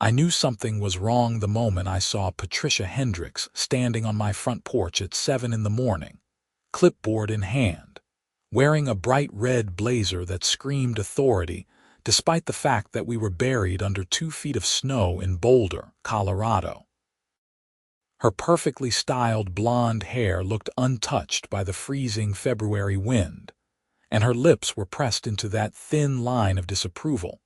I knew something was wrong the moment I saw Patricia Hendricks standing on my front porch at 7 in the morning, clipboard in hand, wearing a bright red blazer that screamed authority, despite the fact that we were buried under 2 feet of snow in Boulder, Colorado. Her perfectly styled blonde hair looked untouched by the freezing February wind, and her lips were pressed into that thin line of disapproval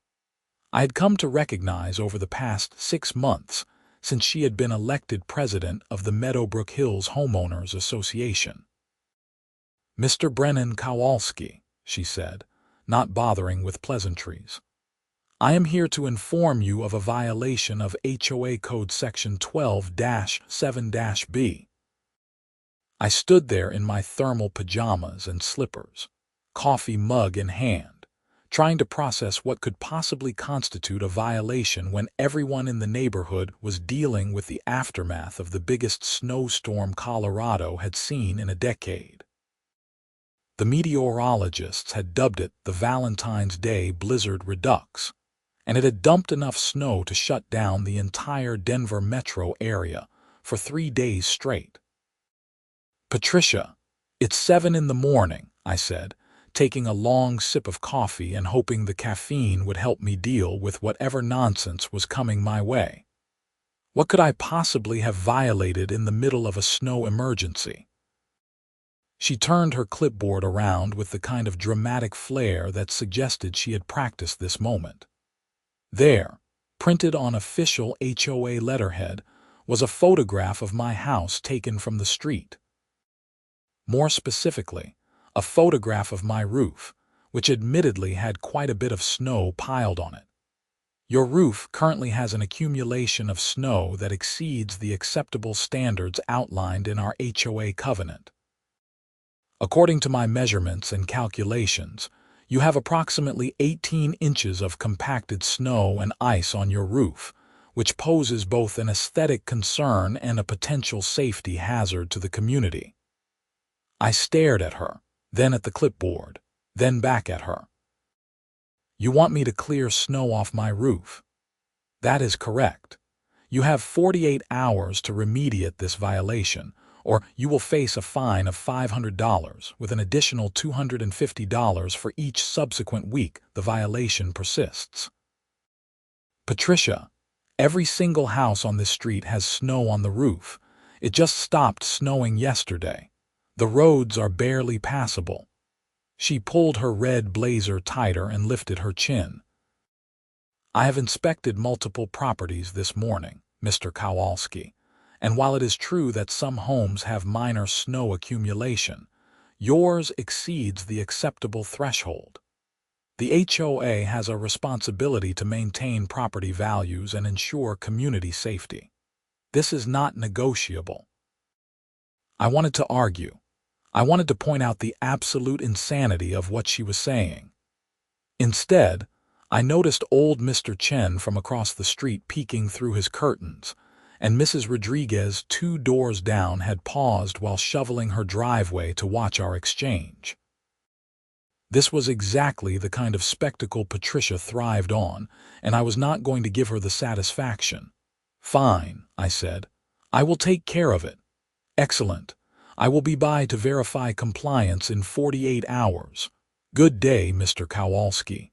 I had come to recognize over the past 6 months since she had been elected president of the Meadowbrook Hills Homeowners Association. "Mr. Brennan Kowalski," she said, not bothering with pleasantries. "I am here to inform you of a violation of HOA Code Section 12-7-B. I stood there in my thermal pajamas and slippers, coffee mug in hand, trying to process what could possibly constitute a violation when everyone in the neighborhood was dealing with the aftermath of the biggest snowstorm Colorado had seen in a decade. The meteorologists had dubbed it the Valentine's Day Blizzard Redux, and it had dumped enough snow to shut down the entire Denver metro area for 3 days straight. "Patricia, it's 7 in the morning," I said, taking a long sip of coffee and hoping the caffeine would help me deal with whatever nonsense was coming my way. What could I possibly have violated in the middle of a snow emergency? She turned her clipboard around with the kind of dramatic flair that suggested she had practiced this moment. There, printed on official HOA letterhead, was a photograph of my house taken from the street. More specifically, a photograph of my roof, which admittedly had quite a bit of snow piled on it. "Your roof currently has an accumulation of snow that exceeds the acceptable standards outlined in our HOA covenant. According to my measurements and calculations, you have approximately 18 inches of compacted snow and ice on your roof, which poses both an aesthetic concern and a potential safety hazard to the community." I stared at her, then at the clipboard, then back at her. "You want me to clear snow off my roof?" "That is correct. You have 48 hours to remediate this violation, or you will face a fine of $500 with an additional $250 for each subsequent week the violation persists." "Patricia, every single house on this street has snow on the roof. It just stopped snowing yesterday. The roads are barely passable." She pulled her red blazer tighter and lifted her chin. "I have inspected multiple properties this morning, Mr. Kowalski, and while it is true that some homes have minor snow accumulation, yours exceeds the acceptable threshold. The HOA has a responsibility to maintain property values and ensure community safety. This is not negotiable." I wanted to argue. I wanted to point out the absolute insanity of what she was saying. Instead, I noticed old Mr. Chen from across the street peeking through his curtains, and Mrs. Rodriguez 2 doors down had paused while shoveling her driveway to watch our exchange. This was exactly the kind of spectacle Patricia thrived on, and I was not going to give her the satisfaction. "Fine," I said. "I will take care of it." "Excellent. I will be by to verify compliance in 48 hours. Good day, Mr. Kowalski."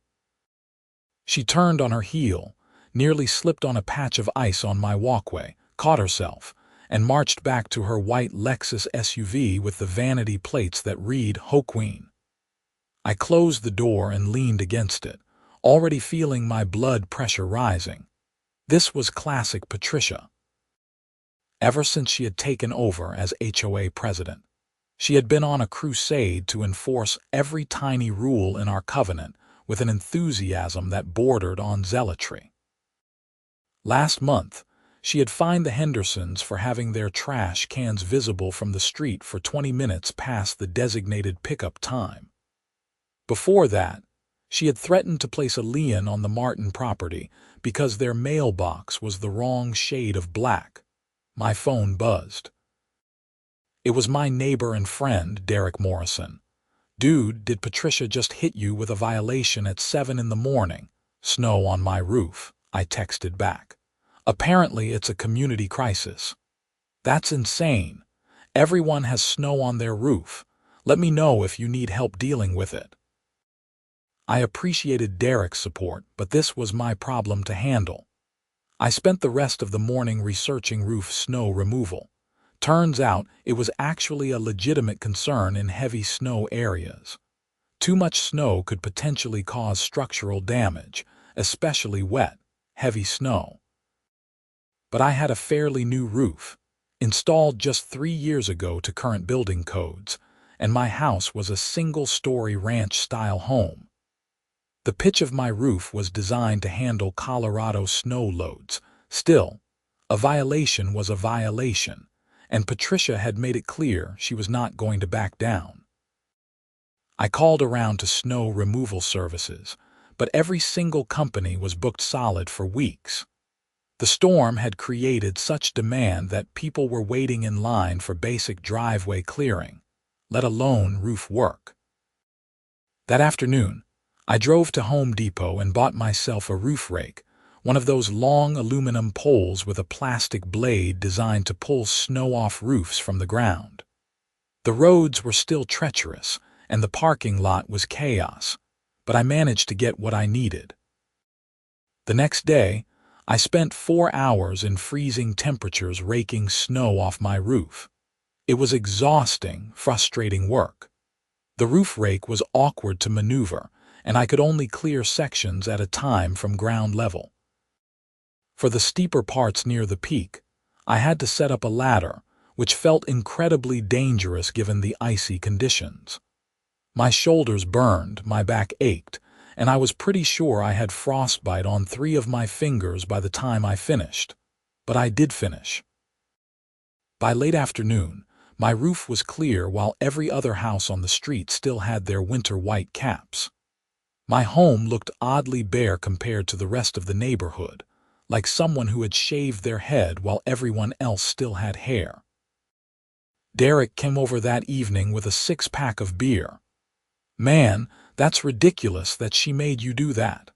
She turned on her heel, nearly slipped on a patch of ice on my walkway, caught herself, and marched back to her white Lexus SUV with the vanity plates that read "Hoqueen." I closed the door and leaned against it, already feeling my blood pressure rising. This was classic Patricia. Ever since she had taken over as HOA president, she had been on a crusade to enforce every tiny rule in our covenant with an enthusiasm that bordered on zealotry. Last month, she had fined the Hendersons for having their trash cans visible from the street for 20 minutes past the designated pickup time. Before that, she had threatened to place a lien on the Martin property because their mailbox was the wrong shade of black. My phone buzzed. It was my neighbor and friend, Derek Morrison. "Dude, did Patricia just hit you with a violation at 7 in the morning? Snow on my roof," I texted back. Apparently, it's a community crisis. That's insane. Everyone has snow on their roof. Let me know if you need help dealing with it. I appreciated Derek's support, but this was my problem to handle. I spent the rest of the morning researching roof snow removal. Turns out it was actually a legitimate concern in heavy snow areas. Too much snow could potentially cause structural damage, especially wet, heavy snow. But I had a fairly new roof, installed just 3 years ago to current building codes, and my house was a single-story ranch-style home. The pitch of my roof was designed to handle Colorado snow loads. Still, a violation was a violation, and Patricia had made it clear she was not going to back down. I called around to snow removal services, but every single company was booked solid for weeks. The storm had created such demand that people were waiting in line for basic driveway clearing, let alone roof work. That afternoon, I drove to Home Depot and bought myself a roof rake, one of those long aluminum poles with a plastic blade designed to pull snow off roofs from the ground. The roads were still treacherous, and the parking lot was chaos, but I managed to get what I needed. The next day, I spent 4 hours in freezing temperatures raking snow off my roof. It was exhausting, frustrating work. The roof rake was awkward to maneuver, and I could only clear sections at a time from ground level. For the steeper parts near the peak, I had to set up a ladder, which felt incredibly dangerous given the icy conditions. My shoulders burned, my back ached, and I was pretty sure I had frostbite on 3 of my fingers by the time I finished. But I did finish. By late afternoon, my roof was clear while every other house on the street still had their winter white caps. My home looked oddly bare compared to the rest of the neighborhood, like someone who had shaved their head while everyone else still had hair. Derek came over that evening with a 6-pack of beer. "Man, that's ridiculous that she made you do that."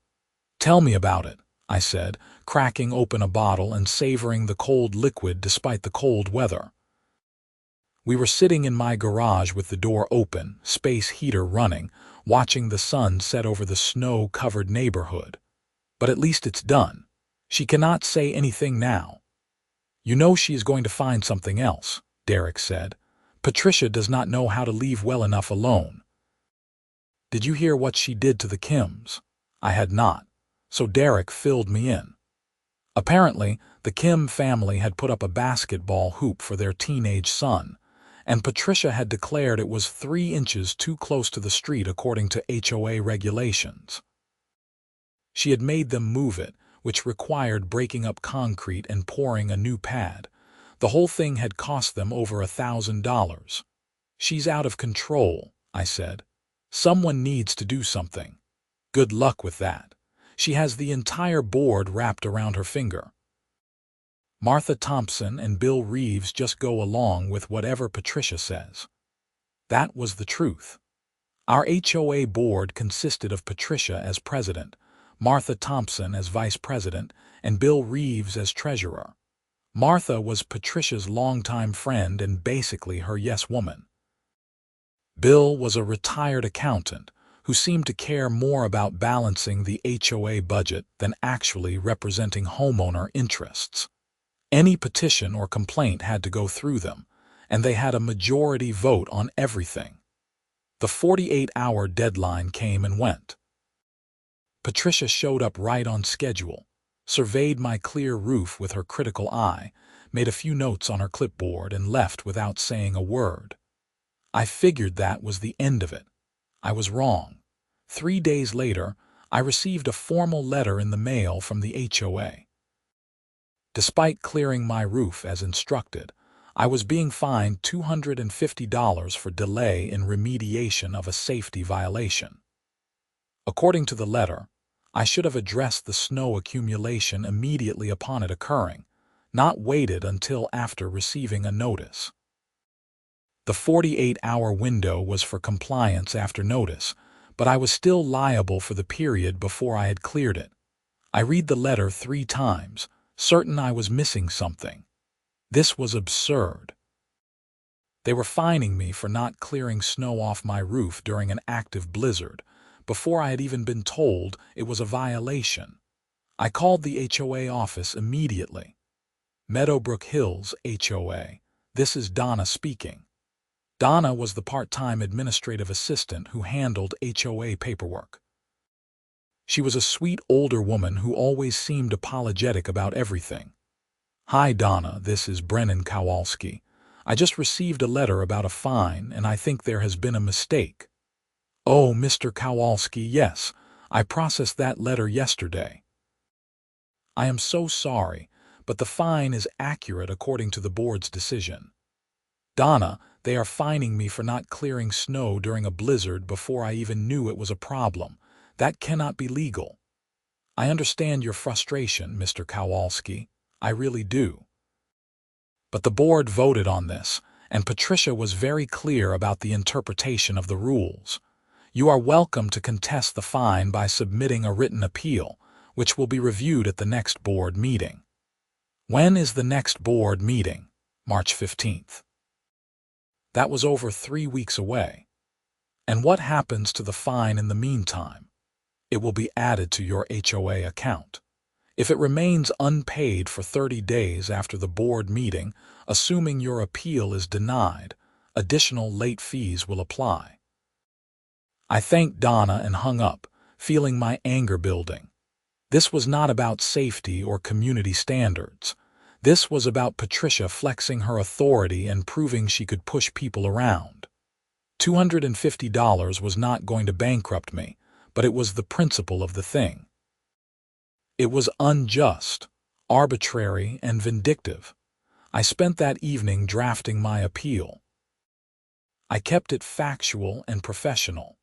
"Tell me about it," I said, cracking open a bottle and savoring the cold liquid despite the cold weather. We were sitting in my garage with the door open, space heater running, watching the sun set over the snow-covered neighborhood. But at least it's done. She cannot say anything now. "You know she is going to find something else," Derek said. "Patricia does not know how to leave well enough alone." "Did you hear what she did to the Kims?" I had not, so Derek filled me in. Apparently, the Kim family had put up a basketball hoop for their teenage son, and Patricia had declared it was 3 inches too close to the street according to HOA regulations. She had made them move it, which required breaking up concrete and pouring a new pad. The whole thing had cost them over $1,000. "She's out of control," I said. "Someone needs to do something." "Good luck with that. She has the entire board wrapped around her finger." Martha Thompson and Bill Reeves just go along with whatever Patricia says. That was the truth. Our HOA board consisted of Patricia as president, Martha Thompson as vice president, and Bill Reeves as treasurer. Martha was Patricia's longtime friend and basically her yes-woman. Bill was a retired accountant who seemed to care more about balancing the HOA budget than actually representing homeowner interests. Any petition or complaint had to go through them, and they had a majority vote on everything. The 48-hour deadline came and went. Patricia showed up right on schedule, surveyed my clear roof with her critical eye, made a few notes on her clipboard, and left without saying a word. I figured that was the end of it. I was wrong. 3 days later, I received a formal letter in the mail from the HOA. Despite clearing my roof as instructed, I was being fined $250 for delay in remediation of a safety violation. According to the letter, I should have addressed the snow accumulation immediately upon it occurring, not waited until after receiving a notice. The 48-hour window was for compliance after notice, but I was still liable for the period before I had cleared it. I read the letter 3 times, certain I was missing something. This was absurd. They were fining me for not clearing snow off my roof during an active blizzard, before I had even been told it was a violation. I called the HOA office immediately. Meadowbrook Hills HOA. This is Donna speaking. Donna was the part-time administrative assistant who handled HOA paperwork. She was a sweet older woman who always seemed apologetic about everything. Hi Donna, this is Brennan Kowalski. I just received a letter about a fine and I think there has been a mistake. Oh, Mr. Kowalski, yes, I processed that letter yesterday. I am so sorry, but the fine is accurate according to the board's decision. Donna, they are fining me for not clearing snow during a blizzard before I even knew it was a problem. That cannot be legal. I understand your frustration, Mr. Kowalski. I really do. But the board voted on this, and Patricia was very clear about the interpretation of the rules. You are welcome to contest the fine by submitting a written appeal, which will be reviewed at the next board meeting. When is the next board meeting? March 15th. That was over 3 weeks away. And what happens to the fine in the meantime? It will be added to your HOA account. If it remains unpaid for 30 days after the board meeting, assuming your appeal is denied, additional late fees will apply. I thanked Donna and hung up, feeling my anger building. This was not about safety or community standards. This was about Patricia flexing her authority and proving she could push people around. $250 was not going to bankrupt me, but it was the principle of the thing. It was unjust, arbitrary, and vindictive. I spent that evening drafting my appeal. I kept it factual and professional,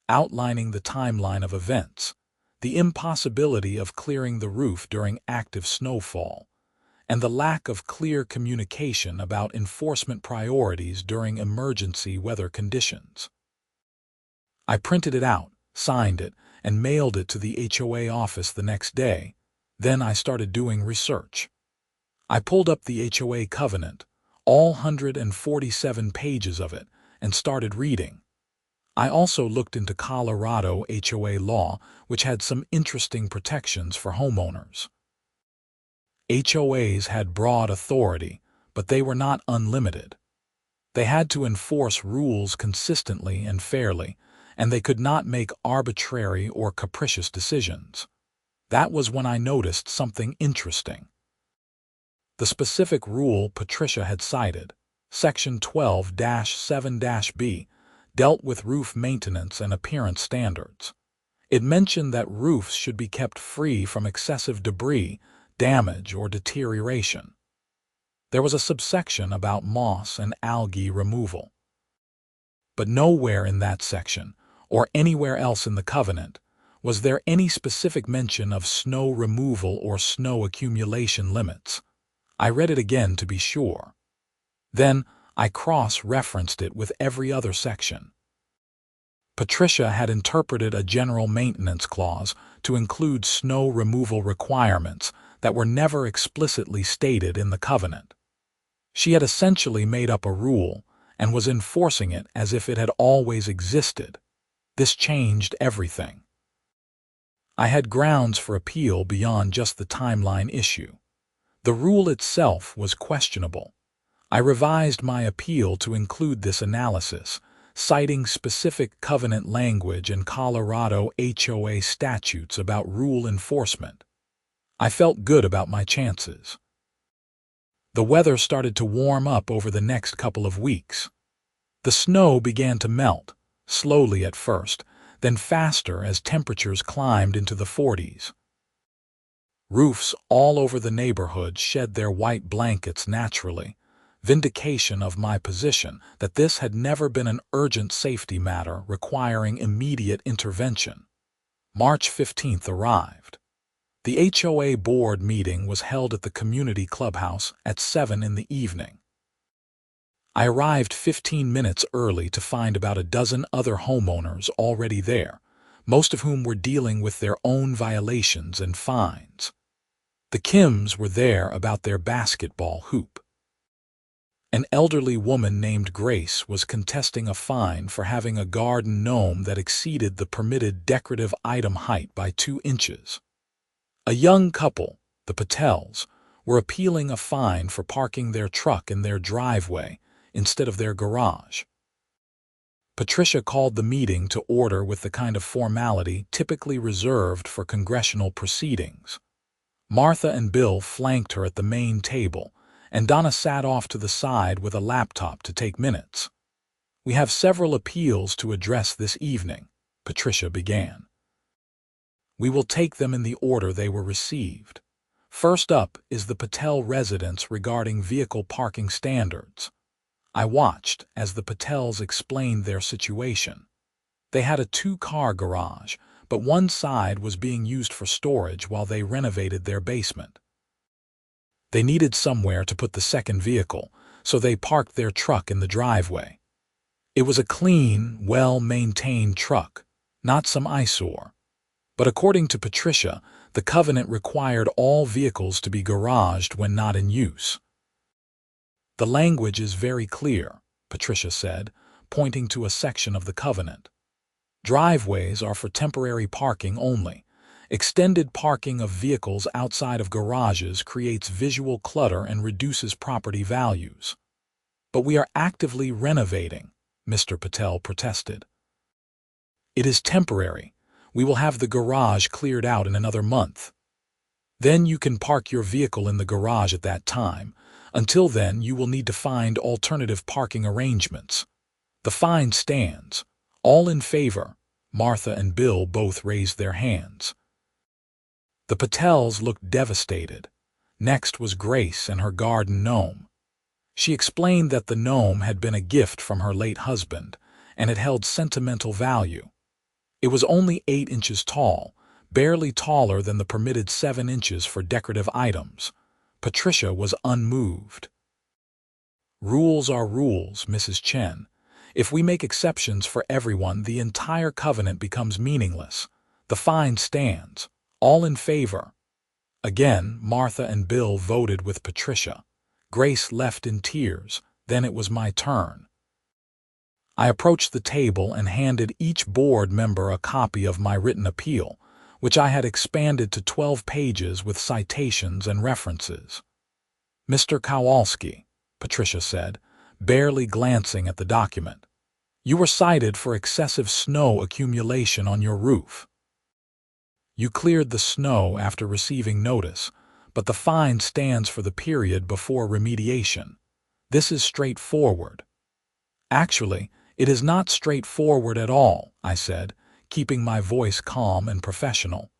outlining the timeline of events, the impossibility of clearing the roof during active snowfall, and the lack of clear communication about enforcement priorities during emergency weather conditions. I printed it out, signed it, and mailed it to the HOA office the next day. Then I started doing research. I pulled up the HOA covenant, all 147 pages of it, and started reading. I also looked into Colorado HOA law, which had some interesting protections for homeowners. HOAs had broad authority, but they were not unlimited. They had to enforce rules consistently and fairly, and they could not make arbitrary or capricious decisions. That was when I noticed something interesting. The specific rule Patricia had cited, Section 12-7-B, dealt with roof maintenance and appearance standards. It mentioned that roofs should be kept free from excessive debris, damage, or deterioration. There was a subsection about moss and algae removal. But nowhere in that section, or anywhere else in the covenant, was there any specific mention of snow removal or snow accumulation limits. I read it again to be sure. Then I cross-referenced it with every other section. Patricia had interpreted a general maintenance clause to include snow removal requirements that were never explicitly stated in the covenant. She had essentially made up a rule and was enforcing it as if it had always existed. This changed everything. I had grounds for appeal beyond just the timeline issue. The rule itself was questionable. I revised my appeal to include this analysis, citing specific covenant language and Colorado HOA statutes about rule enforcement. I felt good about my chances. The weather started to warm up over the next couple of weeks. The snow began to melt, slowly at first, then faster as temperatures climbed into the 40s. Roofs all over the neighborhood shed their white blankets naturally, vindication of my position that this had never been an urgent safety matter requiring immediate intervention. March 15th arrived. The HOA board meeting was held at the community clubhouse at 7 in the evening. I arrived 15 minutes early to find about a dozen other homeowners already there, most of whom were dealing with their own violations and fines. The Kims were there about their basketball hoop. An elderly woman named Grace was contesting a fine for having a garden gnome that exceeded the permitted decorative item height by 2 inches. A young couple, the Patels, were appealing a fine for parking their truck in their driveway instead of their garage. Patricia called the meeting to order with the kind of formality typically reserved for congressional proceedings. Martha and Bill flanked her at the main table, and Donna sat off to the side with a laptop to take minutes. "We have several appeals to address this evening," Patricia began. "We will take them in the order they were received. First up is the Patel residence regarding vehicle parking standards." I watched as the Patels explained their situation. They had a 2-car garage, but one side was being used for storage while they renovated their basement. They needed somewhere to put the second vehicle, so they parked their truck in the driveway. It was a clean, well-maintained truck, not some eyesore. But according to Patricia, the covenant required all vehicles to be garaged when not in use. "The language is very clear," Patricia said, pointing to a section of the covenant. "Driveways are for temporary parking only. Extended parking of vehicles outside of garages creates visual clutter and reduces property values." "But we are actively renovating," Mr. Patel protested. "It is temporary. We will have the garage cleared out in another month. Then you can park your vehicle in the garage at that time. Until then, you will need to find alternative parking arrangements. The fine stands. All in favor?" Martha and Bill both raised their hands. The Patels looked devastated. Next was Grace and her garden gnome. She explained that the gnome had been a gift from her late husband, and it held sentimental value. It was only 8 inches tall, barely taller than the permitted 7 inches for decorative items. Patricia was unmoved. "Rules are rules, Mrs. Chen. If we make exceptions for everyone, the entire covenant becomes meaningless. The fine stands. All in favor?" Again, Martha and Bill voted with Patricia. Grace left in tears. Then it was my turn. I approached the table and handed each board member a copy of my written appeal, which I had expanded to 12 pages with citations and references. "Mr. Kowalski," Patricia said, barely glancing at the document, "you were cited for excessive snow accumulation on your roof. You cleared the snow after receiving notice, but the fine stands for the period before remediation. This is straightforward." "Actually, it is not straightforward at all," I said, keeping my voice calm and professional.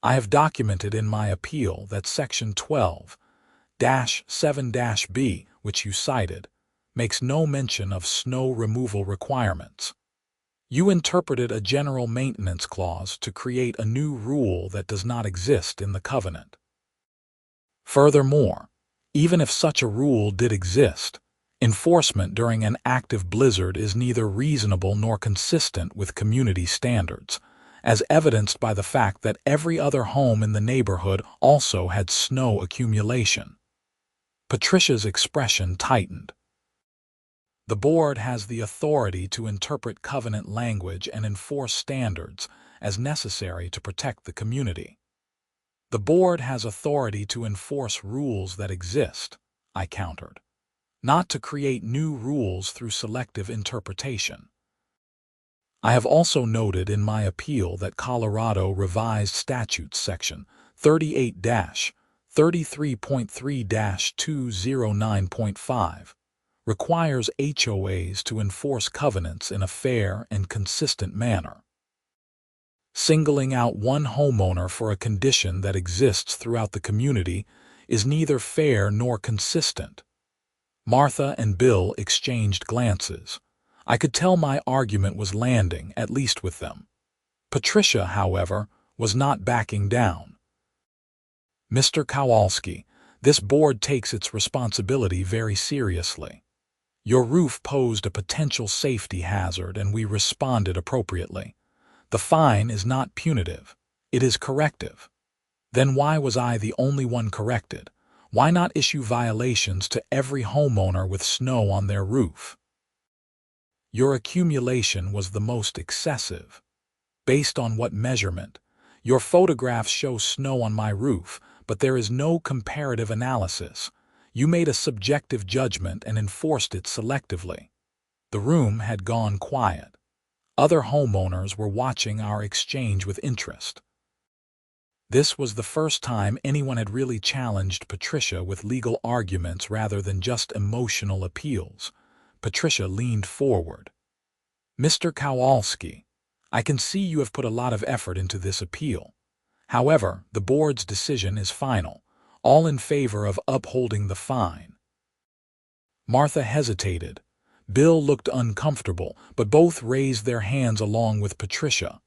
"I have documented in my appeal that Section 12-7-B, which you cited, makes no mention of snow removal requirements. You interpreted a general maintenance clause to create a new rule that does not exist in the covenant. Furthermore, even if such a rule did exist, enforcement during an active blizzard is neither reasonable nor consistent with community standards, as evidenced by the fact that every other home in the neighborhood also had snow accumulation." Patricia's expression tightened. "The board has the authority to interpret covenant language and enforce standards as necessary to protect the community. The board has authority to enforce rules that exist," I countered, "not to create new rules through selective interpretation." I have also noted in my appeal that Colorado Revised Statutes Section 38-33.3-209.5 requires HOAs to enforce covenants in a fair and consistent manner. Singling out one homeowner for a condition that exists throughout the community is neither fair nor consistent. Martha and Bill exchanged glances. I could tell my argument was landing, at least with them. Patricia, however, was not backing down. "Mr. Kowalski, this board takes its responsibility very seriously. Your roof posed a potential safety hazard and we responded appropriately. The fine is not punitive. It is corrective. Then why was I the only one corrected? Why not issue violations to every homeowner with snow on their roof? Your accumulation was the most excessive. Based on what measurement? Your photographs show snow on my roof, but there is no comparative analysis. You made a subjective judgment and enforced it selectively. The room had gone quiet. Other homeowners were watching our exchange with interest. This was the first time anyone had really challenged Patricia with legal arguments rather than just emotional appeals. Patricia leaned forward. "Mr. Kowalski, I can see you have put a lot of effort into this appeal. However, the board's decision is final, all in favor of upholding the fine." Martha hesitated. Bill looked uncomfortable, but both raised their hands along with Patricia.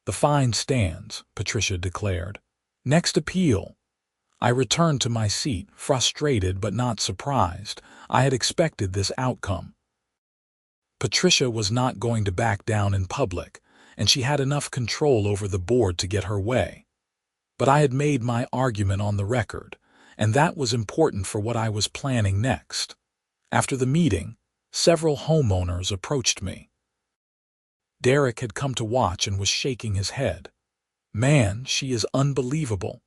"The fine stands," Patricia declared. "Next appeal." I returned to my seat, frustrated but not surprised. I had expected this outcome. Patricia was not going to back down in public, and she had enough control over the board to get her way. But I had made my argument on the record, and that was important for what I was planning next. After the meeting, several homeowners approached me. Derek had come to watch and was shaking his head. "Man, she is unbelievable."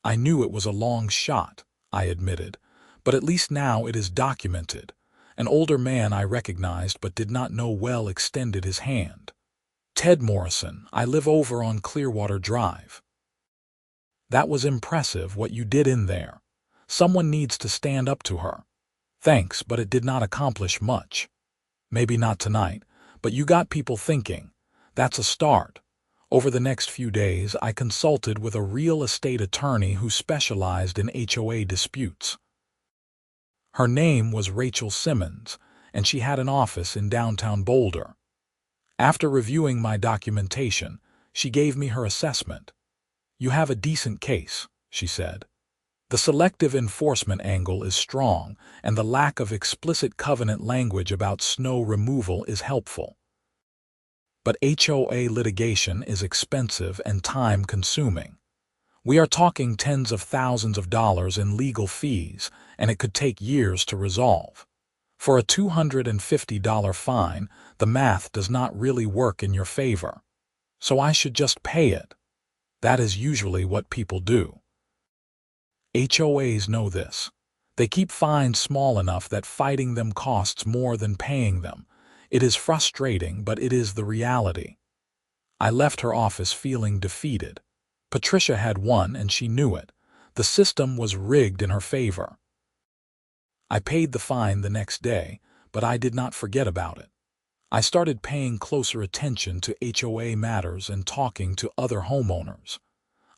"I knew it was a long shot," I admitted, "but at least now it is documented." An older man I recognized but did not know well extended his hand. "Ted Morrison, I live over on Clearwater Drive." "That was impressive what you did in there. Someone needs to stand up to her." "Thanks, but it did not accomplish much." "Maybe not tonight, but you got people thinking. That's a start." Over the next few days, I consulted with a real estate attorney who specialized in HOA disputes. Her name was Rachel Simmons, and she had an office in downtown Boulder. After reviewing my documentation, she gave me her assessment. "You have a decent case," she said. "The selective enforcement angle is strong, and the lack of explicit covenant language about snow removal is helpful. But HOA litigation is expensive and time-consuming. We are talking tens of thousands of dollars in legal fees, and it could take years to resolve. For a $250 fine, the math does not really work in your favor. So I should just pay it." That is usually what people do. HOAs know this. They keep fines small enough that fighting them costs more than paying them. It is frustrating, but it is the reality. I left her office feeling defeated. Patricia had won, and she knew it. The system was rigged in her favor. I paid the fine the next day, but I did not forget about it. I started paying closer attention to HOA matters and talking to other homeowners.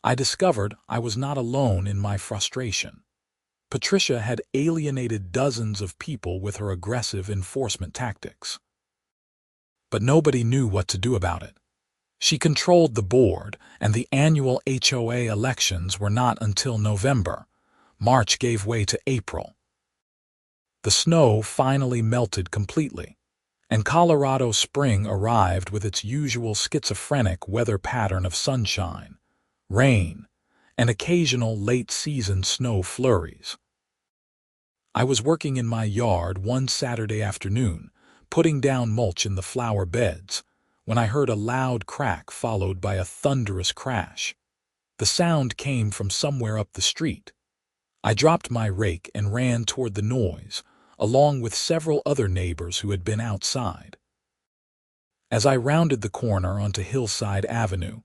I discovered I was not alone in my frustration. Patricia had alienated dozens of people with her aggressive enforcement tactics. But nobody knew what to do about it. She controlled the board, and the annual HOA elections were not until November. March gave way to April. The snow finally melted completely, and Colorado spring arrived with its usual schizophrenic weather pattern of sunshine, rain, and occasional late-season snow flurries. I was working in my yard one Saturday afternoon, putting down mulch in the flower beds, when I heard a loud crack followed by a thunderous crash. The sound came from somewhere up the street. I dropped my rake and ran toward the noise, along with several other neighbors who had been outside. As I rounded the corner onto Hillside Avenue,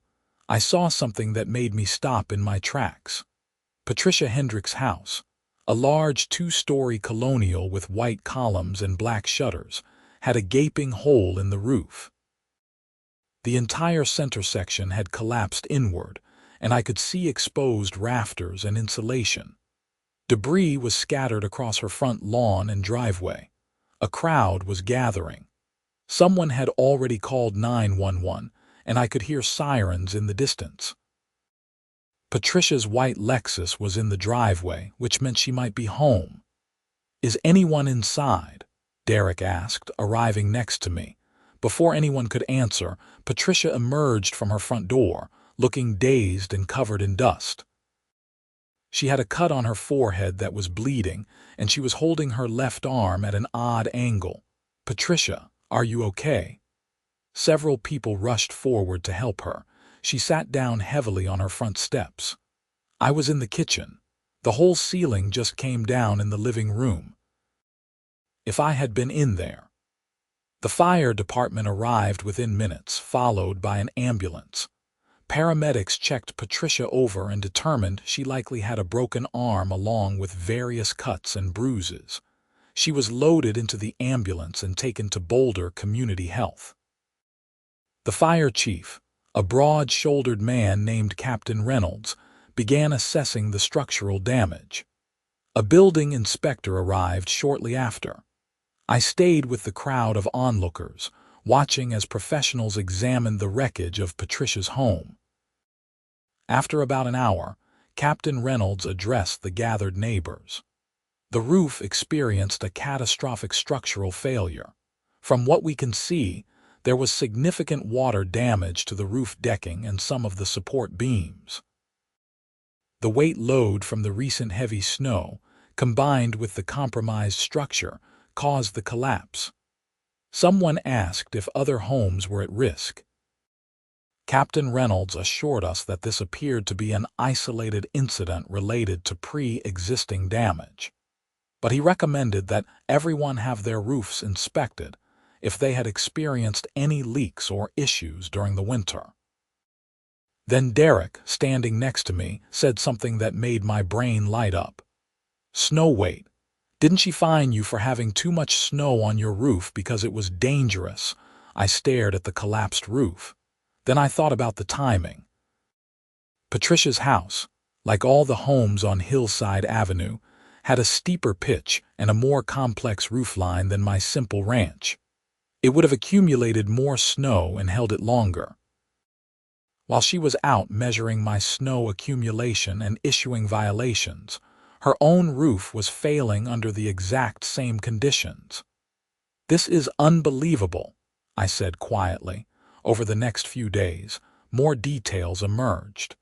I saw something that made me stop in my tracks. Patricia Hendricks' house, a large two-story colonial with white columns and black shutters, had a gaping hole in the roof. The entire center section had collapsed inward, and I could see exposed rafters and insulation. Debris was scattered across her front lawn and driveway. A crowd was gathering. Someone had already called 911, and I could hear sirens in the distance. Patricia's white Lexus was in the driveway, which meant she might be home. "Is anyone inside?" Derek asked, arriving next to me. Before anyone could answer, Patricia emerged from her front door, looking dazed and covered in dust. She had a cut on her forehead that was bleeding, and she was holding her left arm at an odd angle. "Patricia, are you okay?" Several people rushed forward to help her. She sat down heavily on her front steps. I was in the kitchen. The whole ceiling just came down in the living room. If I had been in there. The fire department arrived within minutes, followed by an ambulance. Paramedics checked Patricia over and determined she likely had a broken arm along with various cuts and bruises. She was loaded into the ambulance and taken to Boulder Community Health. The fire chief, a broad-shouldered man named Captain Reynolds, began assessing the structural damage. A building inspector arrived shortly after. I stayed with the crowd of onlookers, watching as professionals examined the wreckage of Patricia's home. After about an hour, Captain Reynolds addressed the gathered neighbors. The roof experienced a catastrophic structural failure. From what we can see, there was significant water damage to the roof decking and some of the support beams. The weight load from the recent heavy snow, combined with the compromised structure, caused the collapse. Someone asked if other homes were at risk. Captain Reynolds assured us that this appeared to be an isolated incident related to pre-existing damage. But he recommended that everyone have their roofs inspected if they had experienced any leaks or issues during the winter. Then Derek, standing next to me, said something that made my brain light up. "Snow weight. Didn't she fine you for having too much snow on your roof because it was dangerous?" I stared at the collapsed roof. Then I thought about the timing. Patricia's house, like all the homes on Hillside Avenue, had a steeper pitch and a more complex roofline than my simple ranch. It would have accumulated more snow and held it longer. While she was out measuring my snow accumulation and issuing violations, her own roof was failing under the exact same conditions. "This is unbelievable," I said quietly. Over the next few days, more details emerged.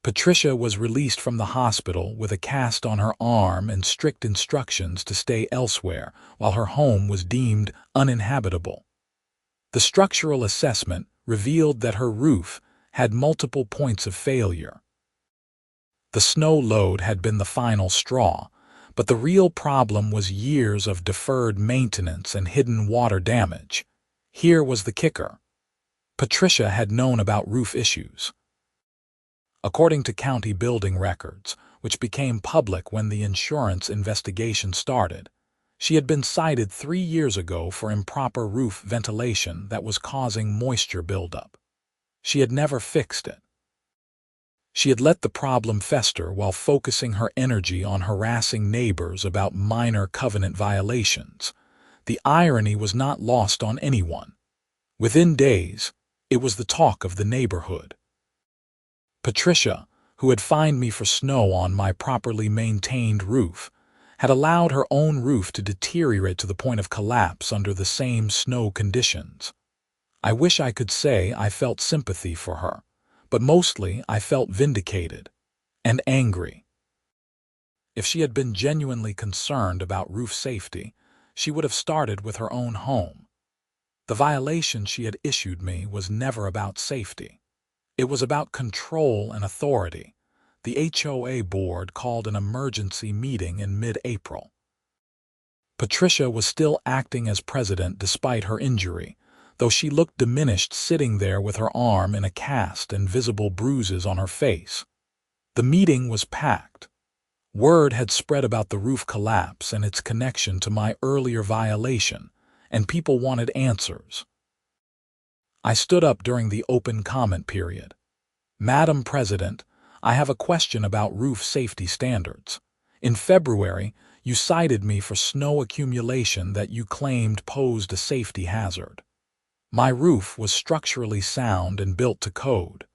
Patricia was released from the hospital with a cast on her arm and strict instructions to stay elsewhere while her home was deemed uninhabitable. The structural assessment revealed that her roof had multiple points of failure. The snow load had been the final straw, but the real problem was years of deferred maintenance and hidden water damage. Here was the kicker. Patricia had known about roof issues. According to county building records, which became public when the insurance investigation started, she had been cited 3 years ago for improper roof ventilation that was causing moisture buildup. She had never fixed it. She had let the problem fester while focusing her energy on harassing neighbors about minor covenant violations. The irony was not lost on anyone. Within days, it was the talk of the neighborhood. Patricia, who had fined me for snow on my properly maintained roof, had allowed her own roof to deteriorate to the point of collapse under the same snow conditions. I wish I could say I felt sympathy for her, but mostly I felt vindicated and angry. If she had been genuinely concerned about roof safety, she would have started with her own home. The violation she had issued me was never about safety. It was about control and authority. The HOA board called an emergency meeting in mid-April. Patricia was still acting as president despite her injury, though she looked diminished sitting there with her arm in a cast and visible bruises on her face. The meeting was packed. Word had spread about the roof collapse and its connection to my earlier violation, and people wanted answers. I stood up during the open comment period. "Madam President, I have a question about roof safety standards. In February, you cited me for snow accumulation that you claimed posed a safety hazard. My roof was structurally sound and built to code.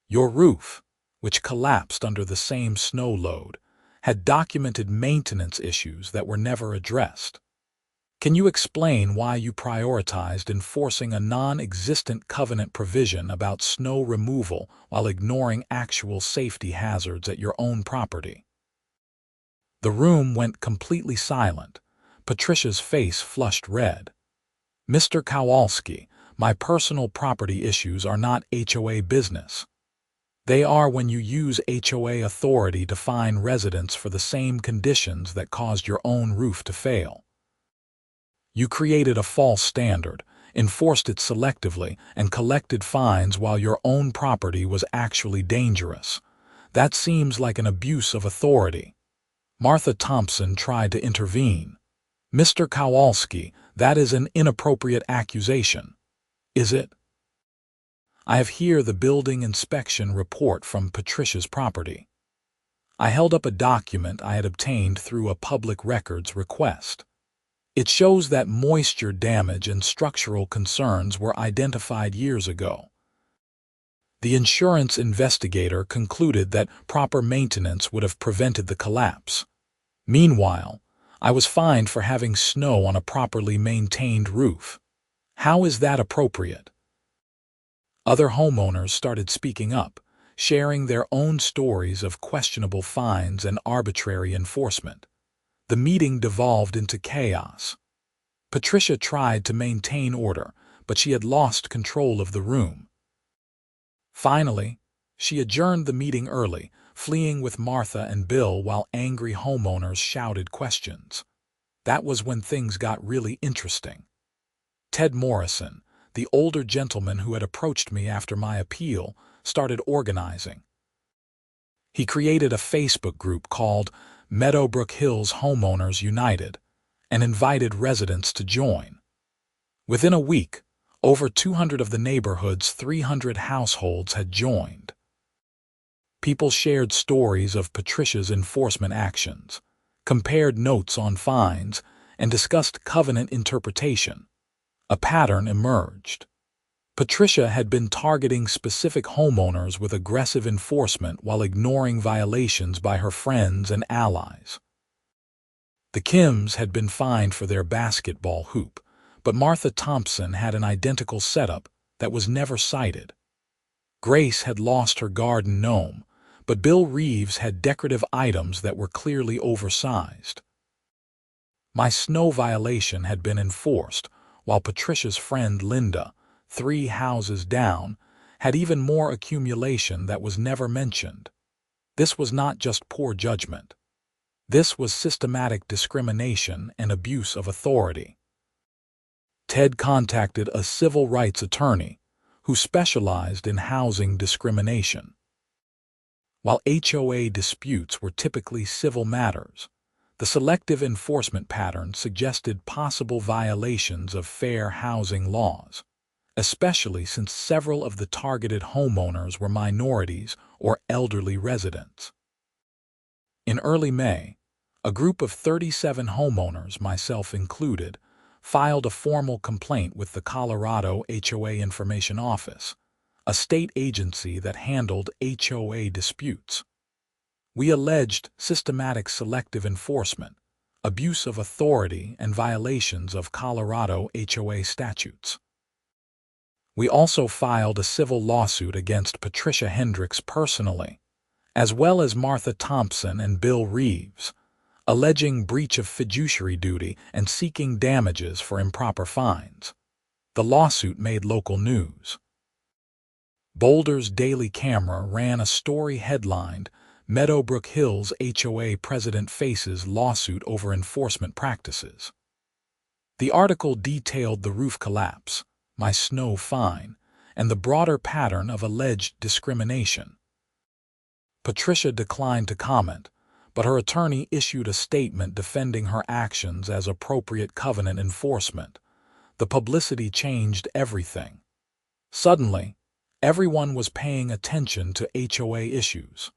Your roof, which collapsed under the same snow load, had documented maintenance issues that were never addressed. Can you explain why you prioritized enforcing a non-existent covenant provision about snow removal while ignoring actual safety hazards at your own property? The room went completely silent. Patricia's face flushed red. Mr. Kowalski, my personal property issues are not HOA business. They are when you use HOA authority to fine residents for the same conditions that caused your own roof to fail. You created a false standard, enforced it selectively, and collected fines while your own property was actually dangerous. That seems like an abuse of authority. Martha Thompson tried to intervene. Mr. Kowalski, that is an inappropriate accusation. Is it? I have here the building inspection report from Patricia's property. I held up a document I had obtained through a public records request. It shows that moisture damage and structural concerns were identified years ago. The insurance investigator concluded that proper maintenance would have prevented the collapse. Meanwhile, I was fined for having snow on a properly maintained roof. How is that appropriate? Other homeowners started speaking up, sharing their own stories of questionable fines and arbitrary enforcement. The meeting devolved into chaos. Patricia tried to maintain order, but she had lost control of the room. Finally, she adjourned the meeting early, fleeing with Martha and Bill while angry homeowners shouted questions. That was when things got really interesting. Ted Morrison, the older gentleman who had approached me after my appeal, started organizing. He created a Facebook group called Meadowbrook Hills Homeowners United and invited residents to join. Within a week, over 200 of the neighborhood's 300 households had joined. People shared stories of Patricia's enforcement actions, compared notes on fines, and discussed covenant interpretation. A pattern emerged. Patricia had been targeting specific homeowners with aggressive enforcement while ignoring violations by her friends and allies. The Kims had been fined for their basketball hoop, but Martha Thompson had an identical setup that was never cited. Grace had lost her garden gnome, but Bill Reeves had decorative items that were clearly oversized. My snow violation had been enforced, while Patricia's friend Linda, 3 houses down, had even more accumulation that was never mentioned. This was not just poor judgment. This was systematic discrimination and abuse of authority. Ted contacted a civil rights attorney who specialized in housing discrimination. While HOA disputes were typically civil matters, the selective enforcement pattern suggested possible violations of fair housing laws, especially since several of the targeted homeowners were minorities or elderly residents. In early May, a group of 37 homeowners, myself included, filed a formal complaint with the Colorado HOA Information Office, a state agency that handled HOA disputes. We alleged systematic selective enforcement, abuse of authority, and violations of Colorado HOA statutes. We also filed a civil lawsuit against Patricia Hendricks personally, as well as Martha Thompson and Bill Reeves, alleging breach of fiduciary duty and seeking damages for improper fines. The lawsuit made local news. Boulder's Daily Camera ran a story headlined, "Meadowbrook Hills HOA President Faces Lawsuit Over Enforcement Practices." The article detailed the roof collapse, my snow fine, and the broader pattern of alleged discrimination. Patricia declined to comment, but her attorney issued a statement defending her actions as appropriate covenant enforcement. The publicity changed everything. Suddenly, everyone was paying attention to HOA issues.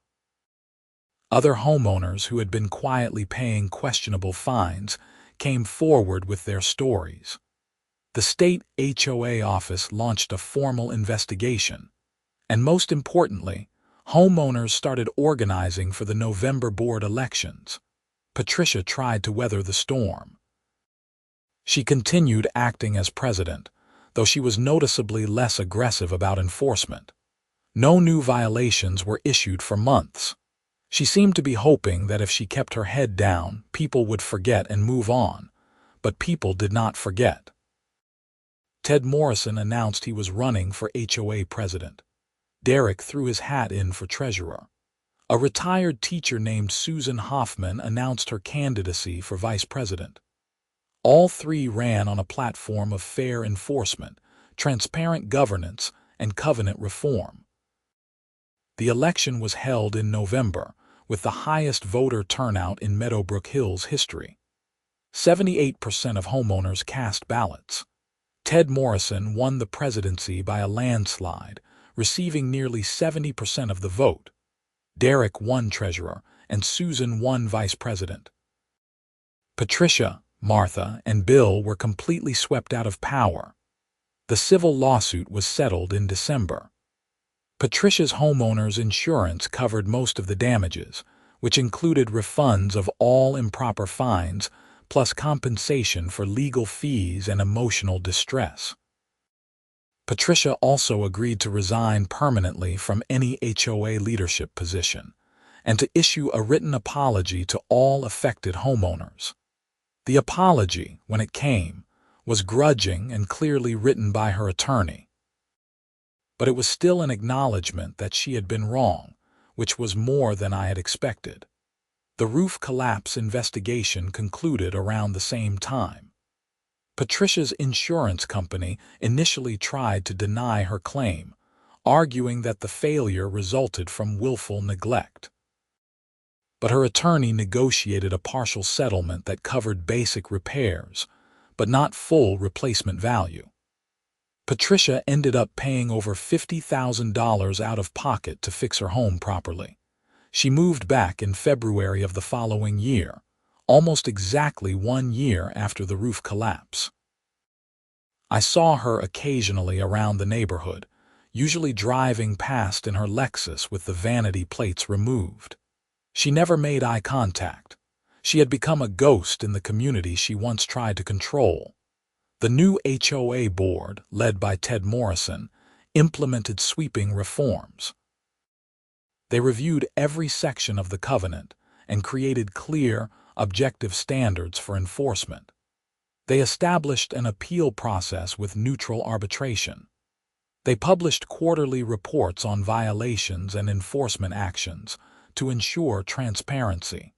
Other homeowners who had been quietly paying questionable fines came forward with their stories. The state HOA office launched a formal investigation, and most importantly, homeowners started organizing for the November board elections. Patricia tried to weather the storm. She continued acting as president, though she was noticeably less aggressive about enforcement. No new violations were issued for months. She seemed to be hoping that if she kept her head down, people would forget and move on. But people did not forget. Ted Morrison announced he was running for HOA president. Derek threw his hat in for treasurer. A retired teacher named Susan Hoffman announced her candidacy for vice president. All three ran on a platform of fair enforcement, transparent governance, and covenant reform. The election was held in November, with the highest voter turnout in Meadowbrook Hills history. 78% of homeowners cast ballots. Ted Morrison won the presidency by a landslide, receiving nearly 70% of the vote. Derek won treasurer, and Susan won vice president. Patricia, Martha, and Bill were completely swept out of power. The civil lawsuit was settled in December. Patricia's homeowner's insurance covered most of the damages, which included refunds of all improper fines, plus compensation for legal fees and emotional distress. Patricia also agreed to resign permanently from any HOA leadership position, and to issue a written apology to all affected homeowners. The apology, when it came, was grudging and clearly written by her attorney. But it was still an acknowledgement that she had been wrong, which was more than I had expected. The roof collapse investigation concluded around the same time. Patricia's insurance company initially tried to deny her claim, arguing that the failure resulted from willful neglect. But her attorney negotiated a partial settlement that covered basic repairs, but not full replacement value. Patricia ended up paying over $50,000 out of pocket to fix her home properly. She moved back in February of the following year, almost exactly 1 year after the roof collapse. I saw her occasionally around the neighborhood, usually driving past in her Lexus with the vanity plates removed. She never made eye contact. She had become a ghost in the community she once tried to control. The new HOA board, led by Ted Morrison, implemented sweeping reforms. They reviewed every section of the covenant and created clear, objective standards for enforcement. They established an appeal process with neutral arbitration. They published quarterly reports on violations and enforcement actions to ensure transparency.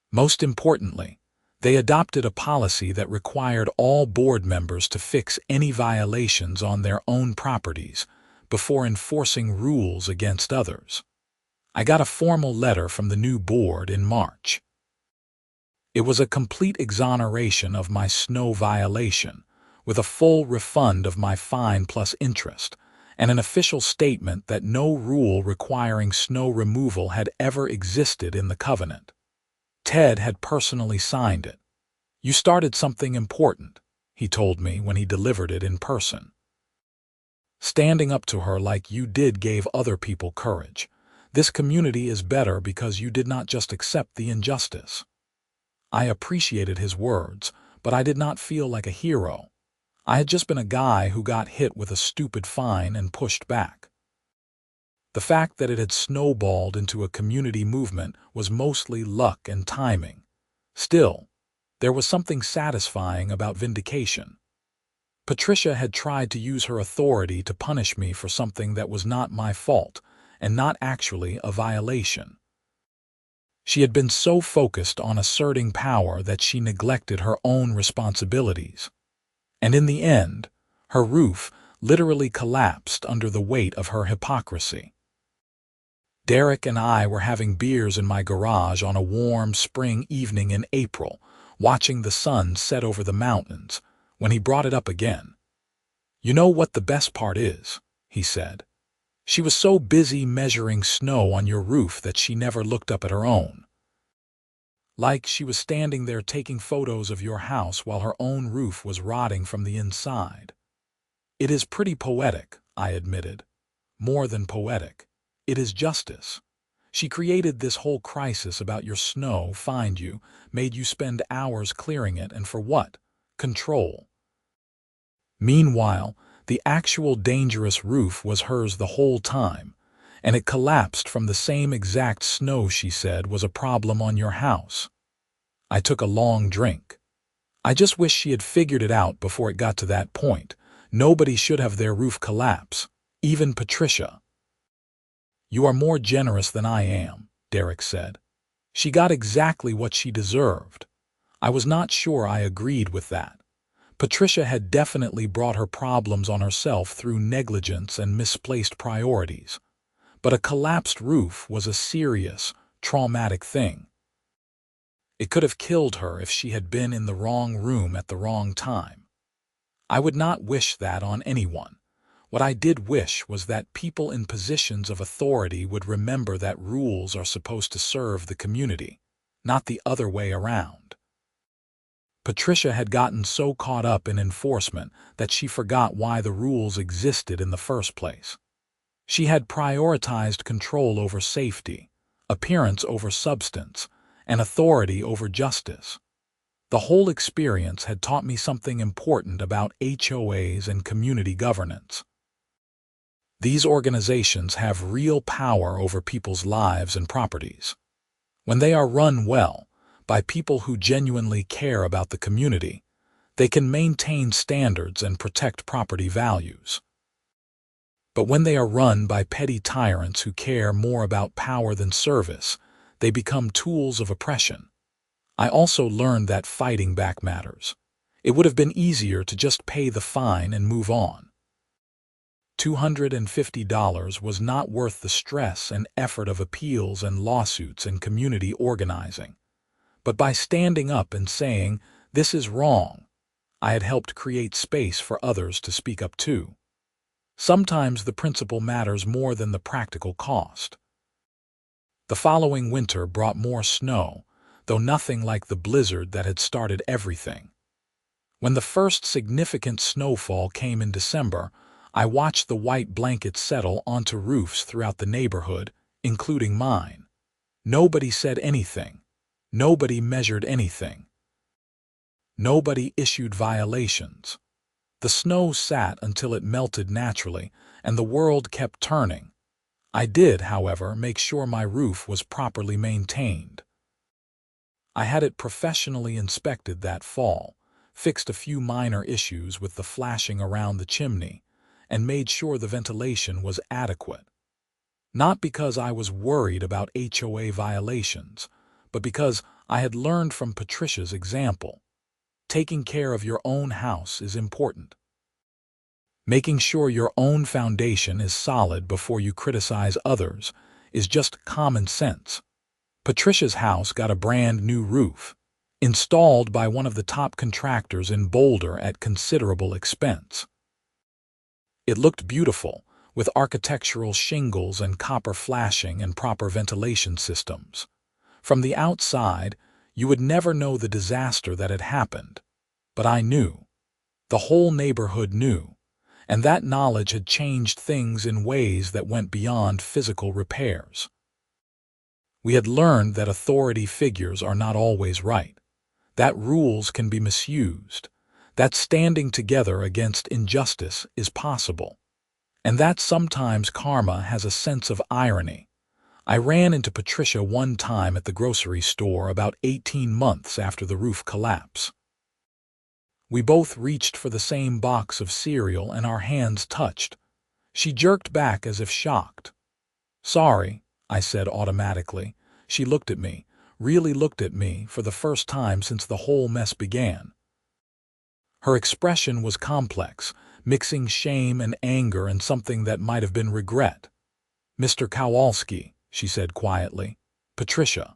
Most importantly, they adopted a policy that required all board members to fix any violations on their own properties before enforcing rules against others. I got a formal letter from the new board in March. It was a complete exoneration of my snow violation, with a full refund of my fine plus interest, and an official statement that no rule requiring snow removal had ever existed in the covenant. Ted had personally signed it. "You started something important," he told me when he delivered it in person. "Standing up to her like you did gave other people courage. This community is better because you did not just accept the injustice." I appreciated his words, but I did not feel like a hero. I had just been a guy who got hit with a stupid fine and pushed back. The fact that it had snowballed into a community movement was mostly luck and timing. Still, there was something satisfying about vindication. Patricia had tried to use her authority to punish me for something that was not my fault and not actually a violation. She had been so focused on asserting power that she neglected her own responsibilities. And in the end, her roof literally collapsed under the weight of her hypocrisy. Derek and I were having beers in my garage on a warm spring evening in April, watching the sun set over the mountains, when he brought it up again. "You know what the best part is," he said. "She was so busy measuring snow on your roof that she never looked up at her own. Like she was standing there taking photos of your house while her own roof was rotting from the inside." "It is pretty poetic," I admitted. "More than poetic. It is justice. She created this whole crisis about your snow, fined you, made you spend hours clearing it, and for what? control. Meanwhile, the actual dangerous roof was hers the whole time, and it collapsed from the same exact snow she said was a problem on your house. I took a long drink. I just wish she had figured it out before it got to that point. Nobody should have their roof collapse, even Patricia. You are more generous than I am, Derek said. She got exactly what she deserved. I was not sure I agreed with that. Patricia had definitely brought her problems on herself through negligence and misplaced priorities. But a collapsed roof was a serious, traumatic thing. It could have killed her if she had been in the wrong room at the wrong time. I would not wish that on anyone. What I did wish was that people in positions of authority would remember that rules are supposed to serve the community, not the other way around. Patricia had gotten so caught up in enforcement that she forgot why the rules existed in the first place. She had prioritized control over safety, appearance over substance, and authority over justice. The whole experience had taught me something important about HOAs and community governance. These organizations have real power over people's lives and properties. When they are run well, by people who genuinely care about the community, they can maintain standards and protect property values. But when they are run by petty tyrants who care more about power than service, they become tools of oppression. I also learned that fighting back matters. It would have been easier to just pay the fine and move on. $250 was not worth the stress and effort of appeals and lawsuits and community organizing. But by standing up and saying, "This is wrong," I had helped create space for others to speak up too. Sometimes the principle matters more than the practical cost. The following winter brought more snow, though nothing like the blizzard that had started everything. When the first significant snowfall came in December, I watched the white blankets settle onto roofs throughout the neighborhood, including mine. Nobody said anything. Nobody measured anything. Nobody issued violations. The snow sat until it melted naturally, and the world kept turning. I did, however, make sure my roof was properly maintained. I had it professionally inspected that fall, fixed a few minor issues with the flashing around the chimney, and made sure the ventilation was adequate. Not because I was worried about HOA violations, but because I had learned from Patricia's example. Taking care of your own house is important. Making sure your own foundation is solid before you criticize others is just common sense. Patricia's house got a brand new roof, installed by one of the top contractors in Boulder at considerable expense. It looked beautiful, with architectural shingles and copper flashing and proper ventilation systems. From the outside, you would never know the disaster that had happened. But I knew. The whole neighborhood knew. And that knowledge had changed things in ways that went beyond physical repairs. We had learned that authority figures are not always right, that rules can be misused, that standing together against injustice is possible, and that sometimes karma has a sense of irony. I ran into Patricia one time at the grocery store about 18 months after the roof collapse. We both reached for the same box of cereal and our hands touched. She jerked back as if shocked. "Sorry," I said automatically. She looked at me, really looked at me for the first time since the whole mess began. Her expression was complex, mixing shame and anger and something that might have been regret. "Mr. Kowalski," she said quietly. "Patricia."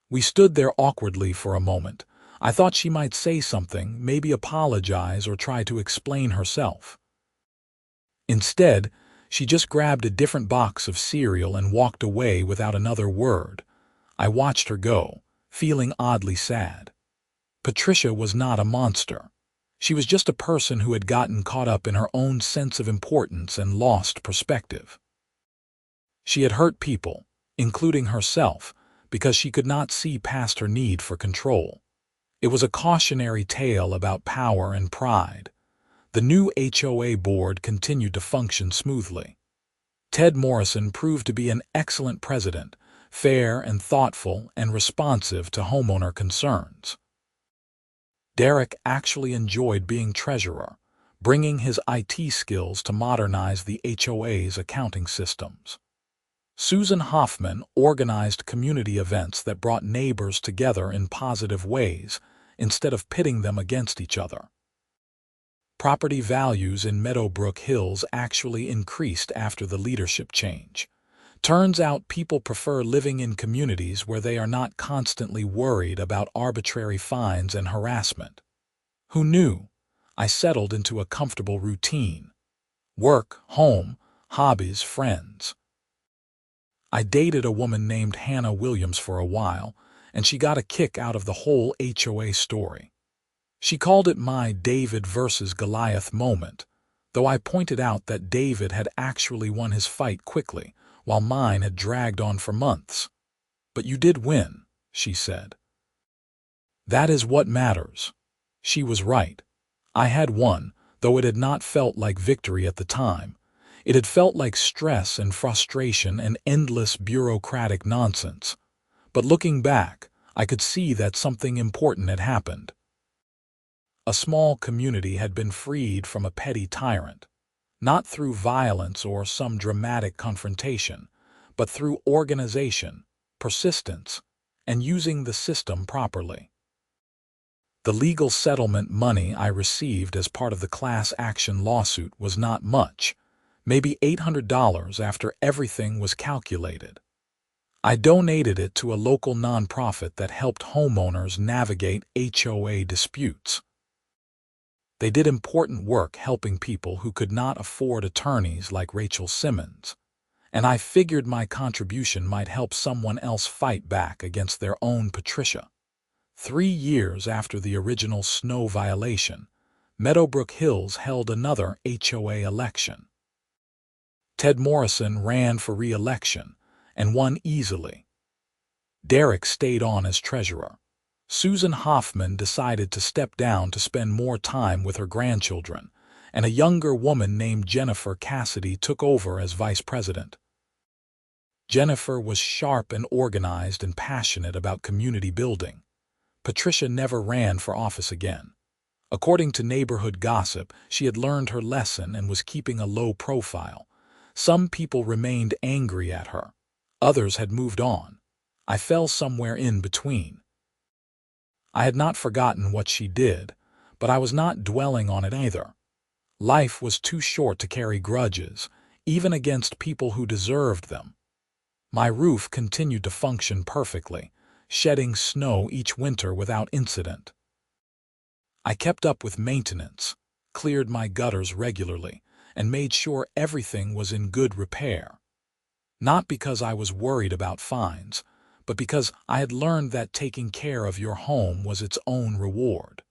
We stood there awkwardly for a moment. I thought she might say something, maybe apologize or try to explain herself. Instead, she just grabbed a different box of cereal and walked away without another word. I watched her go, feeling oddly sad. Patricia was not a monster. She was just a person who had gotten caught up in her own sense of importance and lost perspective. She had hurt people, including herself, because she could not see past her need for control. It was a cautionary tale about power and pride. The new HOA board continued to function smoothly. Ted Morrison proved to be an excellent president, fair and thoughtful and responsive to homeowner concerns. Derek actually enjoyed being treasurer, bringing his IT skills to modernize the HOA's accounting systems. Susan Hoffman organized community events that brought neighbors together in positive ways instead of pitting them against each other. Property values in Meadowbrook Hills actually increased after the leadership change. Turns out people prefer living in communities where they are not constantly worried about arbitrary fines and harassment. Who knew? I settled into a comfortable routine. Work, home, hobbies, friends. I dated a woman named Hannah Williams for a while, and she got a kick out of the whole HOA story. She called it my David versus Goliath moment, though I pointed out that David had actually won his fight quickly, while mine had dragged on for months. "But you did win," she said. "That is what matters." She was right. I had won, though it had not felt like victory at the time. It had felt like stress and frustration and endless bureaucratic nonsense. But looking back, I could see that something important had happened. A small community had been freed from a petty tyrant, not through violence or some dramatic confrontation, but through organization, persistence, and using the system properly. The legal settlement money I received as part of the class action lawsuit was not much, maybe $800 after everything was calculated. I donated it to a local nonprofit that helped homeowners navigate HOA disputes. They did important work helping people who could not afford attorneys like Rachel Simmons, and I figured my contribution might help someone else fight back against their own Patricia. 3 years after the original snow violation, Meadowbrook Hills held another HOA election. Ted Morrison ran for re-election and won easily. Derek stayed on as treasurer. Susan Hoffman decided to step down to spend more time with her grandchildren, and a younger woman named Jennifer Cassidy took over as vice president. Jennifer was sharp and organized and passionate about community building. Patricia never ran for office again. According to neighborhood gossip, she had learned her lesson and was keeping a low profile. Some people remained angry at her. Others had moved on. I fell somewhere in between. I had not forgotten what she did, but I was not dwelling on it either. Life was too short to carry grudges, even against people who deserved them. My roof continued to function perfectly, shedding snow each winter without incident. I kept up with maintenance, cleared my gutters regularly, and made sure everything was in good repair. Not because I was worried about fines, but because I had learned that taking care of your home was its own reward.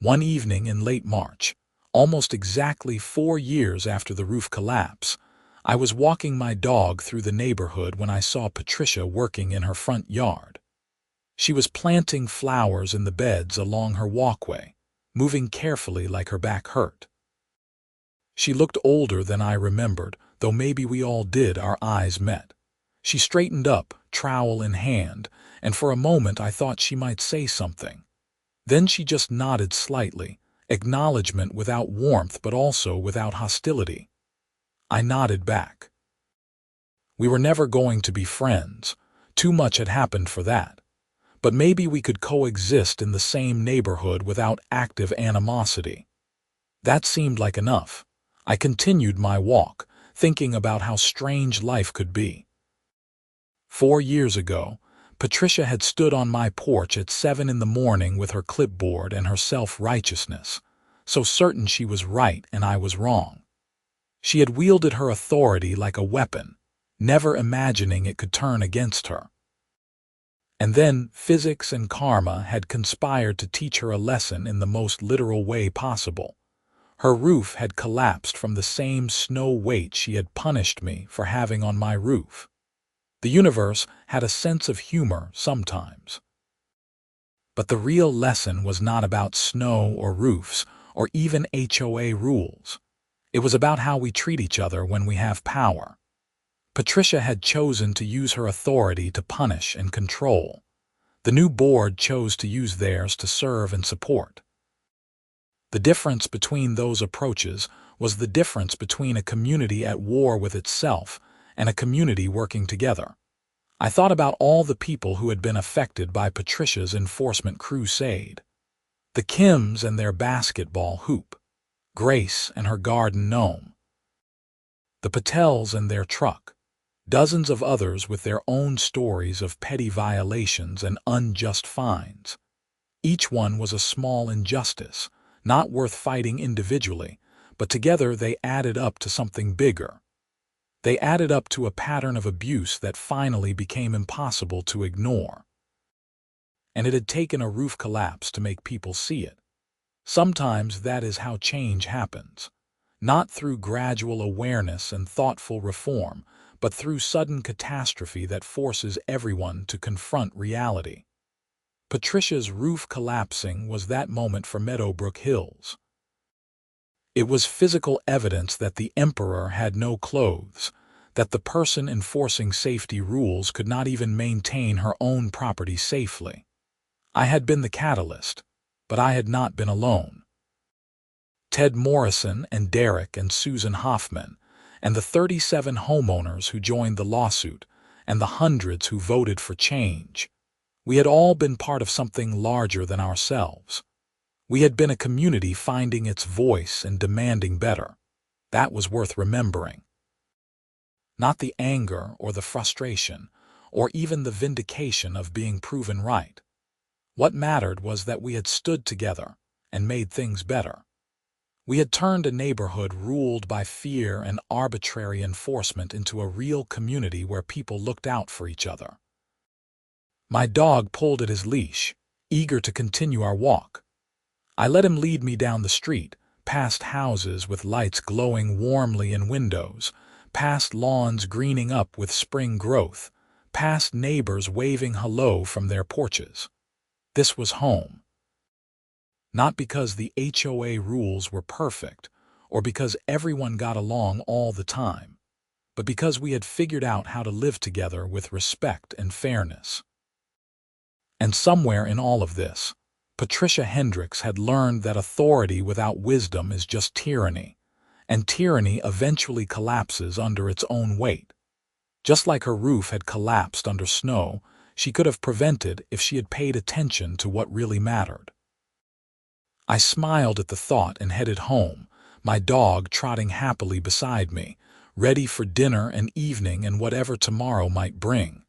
One evening in late March, almost exactly 4 years after the roof collapse, I was walking my dog through the neighborhood when I saw Patricia working in her front yard. She was planting flowers in the beds along her walkway, moving carefully like her back hurt. She looked older than I remembered, though maybe we all did. Our eyes met. She straightened up, trowel in hand, and for a moment I thought she might say something. Then she just nodded slightly, acknowledgement without warmth but also without hostility. I nodded back. We were never going to be friends. Too much had happened for that. But maybe we could coexist in the same neighborhood without active animosity. That seemed like enough. I continued my walk, thinking about how strange life could be. 4 years ago, Patricia had stood on my porch at 7 in the morning with her clipboard and her self-righteousness, so certain she was right and I was wrong. She had wielded her authority like a weapon, never imagining it could turn against her. And then physics and karma had conspired to teach her a lesson in the most literal way possible. Her roof had collapsed from the same snow weight she had punished me for having on my roof. The universe had a sense of humor sometimes. But the real lesson was not about snow or roofs or even HOA rules. It was about how we treat each other when we have power. Patricia had chosen to use her authority to punish and control. The new board chose to use theirs to serve and support. The difference between those approaches was the difference between a community at war with itself and a community working together. I thought about all the people who had been affected by Patricia's enforcement crusade. The Kims and their basketball hoop, Grace and her garden gnome, the Patels and their truck, dozens of others with their own stories of petty violations and unjust fines. Each one was a small injustice, not worth fighting individually, but together they added up to something bigger. They added up to a pattern of abuse that finally became impossible to ignore. And it had taken a roof collapse to make people see it. Sometimes that is how change happens, not through gradual awareness and thoughtful reform, but through sudden catastrophe that forces everyone to confront reality. Patricia's roof collapsing was that moment for Meadowbrook Hills. It was physical evidence that the emperor had no clothes, that the person enforcing safety rules could not even maintain her own property safely. I had been the catalyst, but I had not been alone. Ted Morrison and Derek and Susan Hoffman, and the 37 homeowners who joined the lawsuit, and the hundreds who voted for change. We had all been part of something larger than ourselves. We had been a community finding its voice and demanding better. That was worth remembering. Not the anger or the frustration, or even the vindication of being proven right. What mattered was that we had stood together and made things better. We had turned a neighborhood ruled by fear and arbitrary enforcement into a real community where people looked out for each other. My dog pulled at his leash, eager to continue our walk. I let him lead me down the street, past houses with lights glowing warmly in windows, past lawns greening up with spring growth, past neighbors waving hello from their porches. This was home. Not because the HOA rules were perfect, or because everyone got along all the time, but because we had figured out how to live together with respect and fairness. And somewhere in all of this, Patricia Hendricks had learned that authority without wisdom is just tyranny, and tyranny eventually collapses under its own weight. Just like her roof had collapsed under snow, she could have prevented if she had paid attention to what really mattered. I smiled at the thought and headed home, my dog trotting happily beside me, ready for dinner and evening and whatever tomorrow might bring.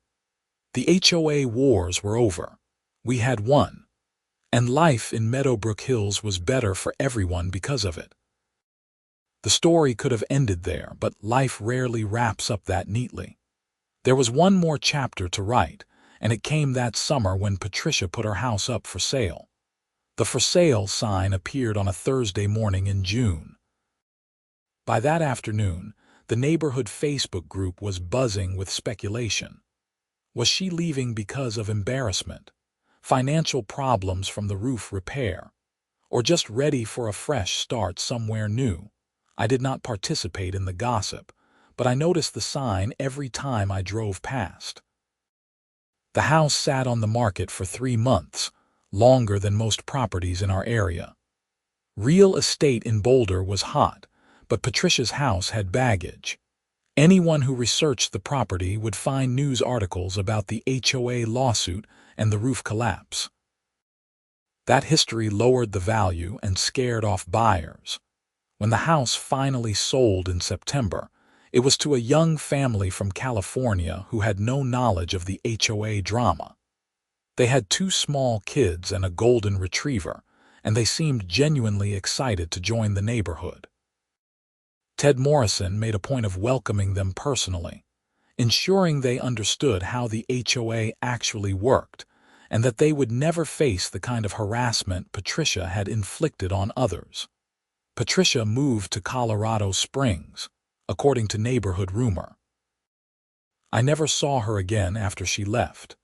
The HOA wars were over. We had won. And life in Meadowbrook Hills was better for everyone because of it. The story could have ended there, but life rarely wraps up that neatly. There was one more chapter to write, and it came that summer when Patricia put her house up for sale. The for sale sign appeared on a Thursday morning in June. By that afternoon, the neighborhood Facebook group was buzzing with speculation. Was she leaving because of embarrassment, financial problems from the roof repair, or just ready for a fresh start somewhere new? I did not participate in the gossip, but I noticed the sign every time I drove past. The house sat on the market for 3 months, longer than most properties in our area. Real estate in Boulder was hot, but Patricia's house had baggage. Anyone who researched the property would find news articles about the HOA lawsuit and the roof collapse. That history lowered the value and scared off buyers. When the house finally sold in September, it was to a young family from California who had no knowledge of the HOA drama. They had 2 small kids and a golden retriever, and they seemed genuinely excited to join the neighborhood. Ted Morrison made a point of welcoming them personally, ensuring they understood how the HOA actually worked, and that they would never face the kind of harassment Patricia had inflicted on others. Patricia moved to Colorado Springs, according to neighborhood rumor. I never saw her again after she left.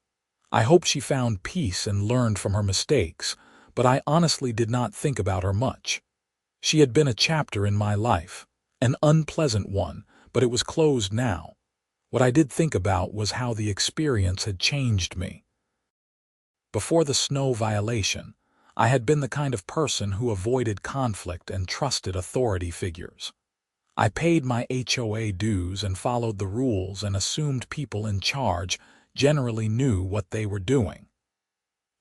I hoped she found peace and learned from her mistakes, but I honestly did not think about her much. She had been a chapter in my life, an unpleasant one, but it was closed now. What I did think about was how the experience had changed me. Before the snow violation, I had been the kind of person who avoided conflict and trusted authority figures. I paid my HOA dues and followed the rules and assumed people in charge generally knew what they were doing.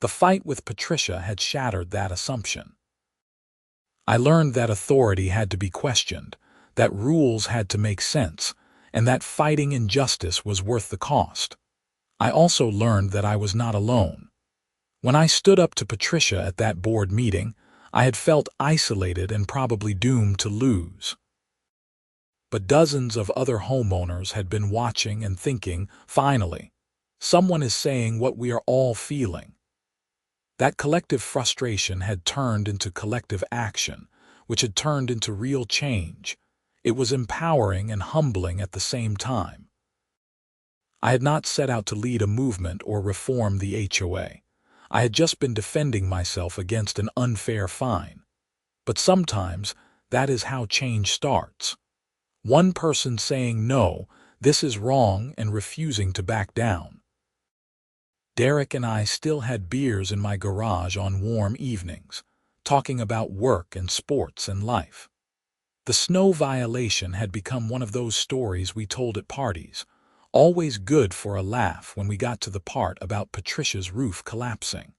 The fight with Patricia had shattered that assumption. I learned that authority had to be questioned, that rules had to make sense, and that fighting injustice was worth the cost. I also learned that I was not alone. When I stood up to Patricia at that board meeting, I had felt isolated and probably doomed to lose. But dozens of other homeowners had been watching and thinking, finally, someone is saying what we are all feeling. That collective frustration had turned into collective action, which had turned into real change. It was empowering and humbling at the same time. I had not set out to lead a movement or reform the HOA. I had just been defending myself against an unfair fine. But sometimes that is how change starts. One person saying no, this is wrong, and refusing to back down. Derek and I still had beers in my garage on warm evenings, talking about work and sports and life. The snow violation had become one of those stories we told at parties, always good for a laugh when we got to the part about Patricia's roof collapsing.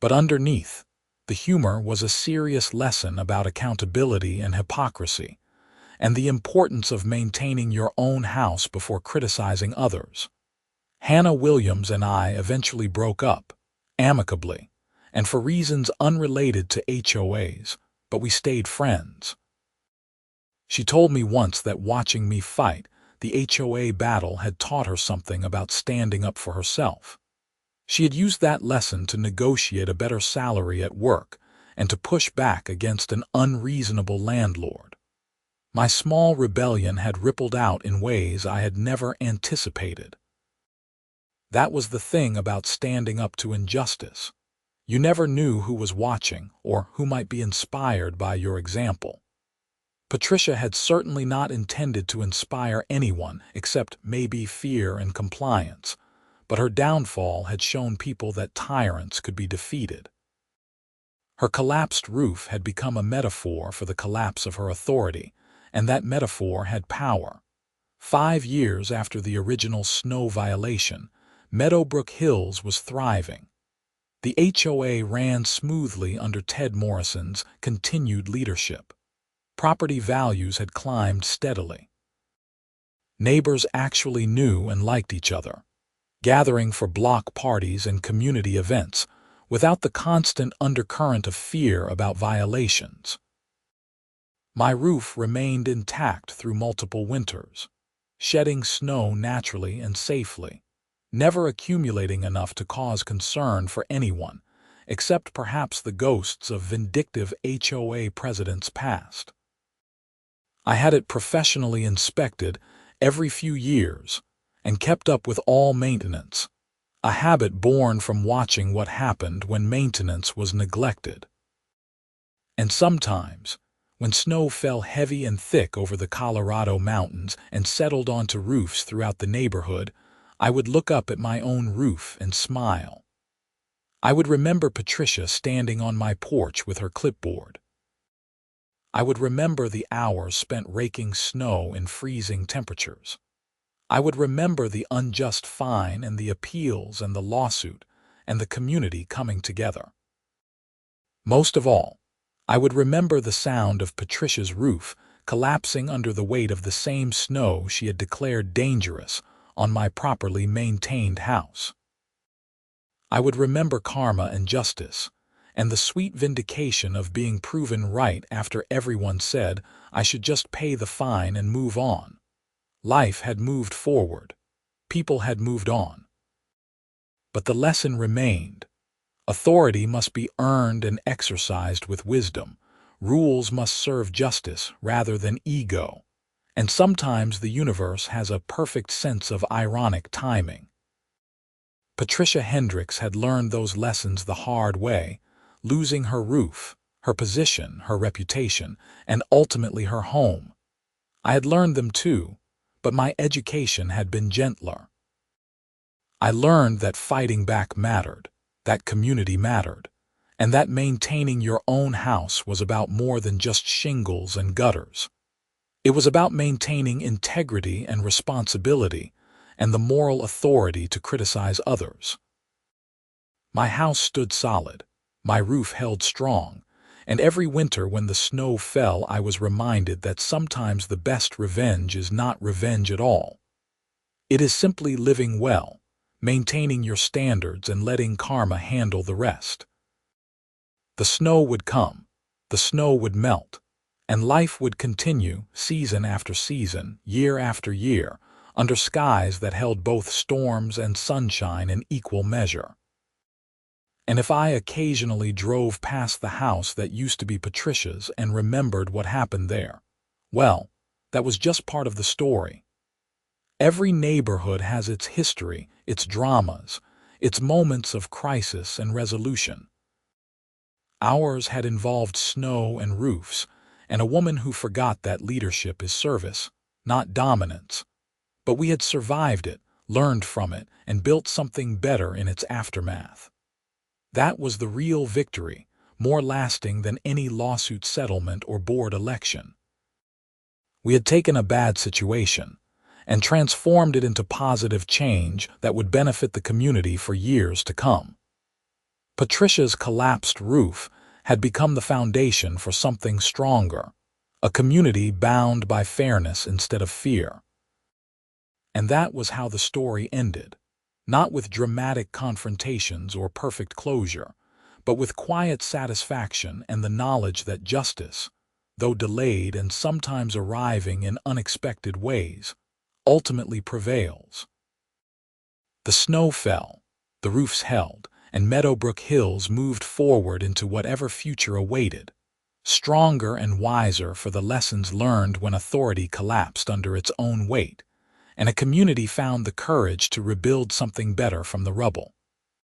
But underneath, the humor was a serious lesson about accountability and hypocrisy, and the importance of maintaining your own house before criticizing others. Hannah Williams and I eventually broke up, amicably, and for reasons unrelated to HOAs, but we stayed friends. She told me once that watching me fight, the HOA battle had taught her something about standing up for herself. She had used that lesson to negotiate a better salary at work and to push back against an unreasonable landlord. My small rebellion had rippled out in ways I had never anticipated. That was the thing about standing up to injustice. You never knew who was watching or who might be inspired by your example. Patricia had certainly not intended to inspire anyone except maybe fear and compliance, but her downfall had shown people that tyrants could be defeated. Her collapsed roof had become a metaphor for the collapse of her authority, and that metaphor had power. 5 years after the original snow violation, Meadowbrook Hills was thriving. The HOA ran smoothly under Ted Morrison's continued leadership. Property values had climbed steadily. Neighbors actually knew and liked each other, gathering for block parties and community events without the constant undercurrent of fear about violations. My roof remained intact through multiple winters, shedding snow naturally and safely, never accumulating enough to cause concern for anyone, except perhaps the ghosts of vindictive HOA presidents past. I had it professionally inspected every few years and kept up with all maintenance, a habit born from watching what happened when maintenance was neglected. And sometimes, when snow fell heavy and thick over the Colorado mountains and settled onto roofs throughout the neighborhood, I would look up at my own roof and smile. I would remember Patricia standing on my porch with her clipboard. I would remember the hours spent raking snow in freezing temperatures. I would remember the unjust fine and the appeals and the lawsuit and the community coming together. Most of all, I would remember the sound of Patricia's roof collapsing under the weight of the same snow she had declared dangerous on my properly maintained house. I would remember karma and justice, and the sweet vindication of being proven right after everyone said I should just pay the fine and move on. Life had moved forward. People had moved on. But the lesson remained. Authority must be earned and exercised with wisdom. Rules must serve justice rather than ego. And sometimes the universe has a perfect sense of ironic timing. Patricia Hendricks had learned those lessons the hard way, losing her roof, her position, her reputation, and ultimately her home. I had learned them too, but my education had been gentler. I learned that fighting back mattered, that community mattered, and that maintaining your own house was about more than just shingles and gutters. It was about maintaining integrity and responsibility and the moral authority to criticize others. My house stood solid, my roof held strong, and every winter when the snow fell I was reminded that sometimes the best revenge is not revenge at all. It is simply living well, maintaining your standards and letting karma handle the rest. The snow would come, the snow would melt, and life would continue season after season, year after year, under skies that held both storms and sunshine in equal measure. And if I occasionally drove past the house that used to be Patricia's and remembered what happened there, well, that was just part of the story. Every neighborhood has its history, its dramas, its moments of crisis and resolution. Ours had involved snow and roofs, and a woman who forgot that leadership is service, not dominance. But we had survived it, learned from it, and built something better in its aftermath. That was the real victory, more lasting than any lawsuit settlement or board election. We had taken a bad situation and transformed it into positive change that would benefit the community for years to come. Patricia's collapsed roof had become the foundation for something stronger, a community bound by fairness instead of fear. And that was how the story ended, not with dramatic confrontations or perfect closure, but with quiet satisfaction and the knowledge that justice, though delayed and sometimes arriving in unexpected ways, ultimately prevails. The snow fell, the roofs held, and Meadowbrook Hills moved forward into whatever future awaited, stronger and wiser for the lessons learned when authority collapsed under its own weight, and a community found the courage to rebuild something better from the rubble.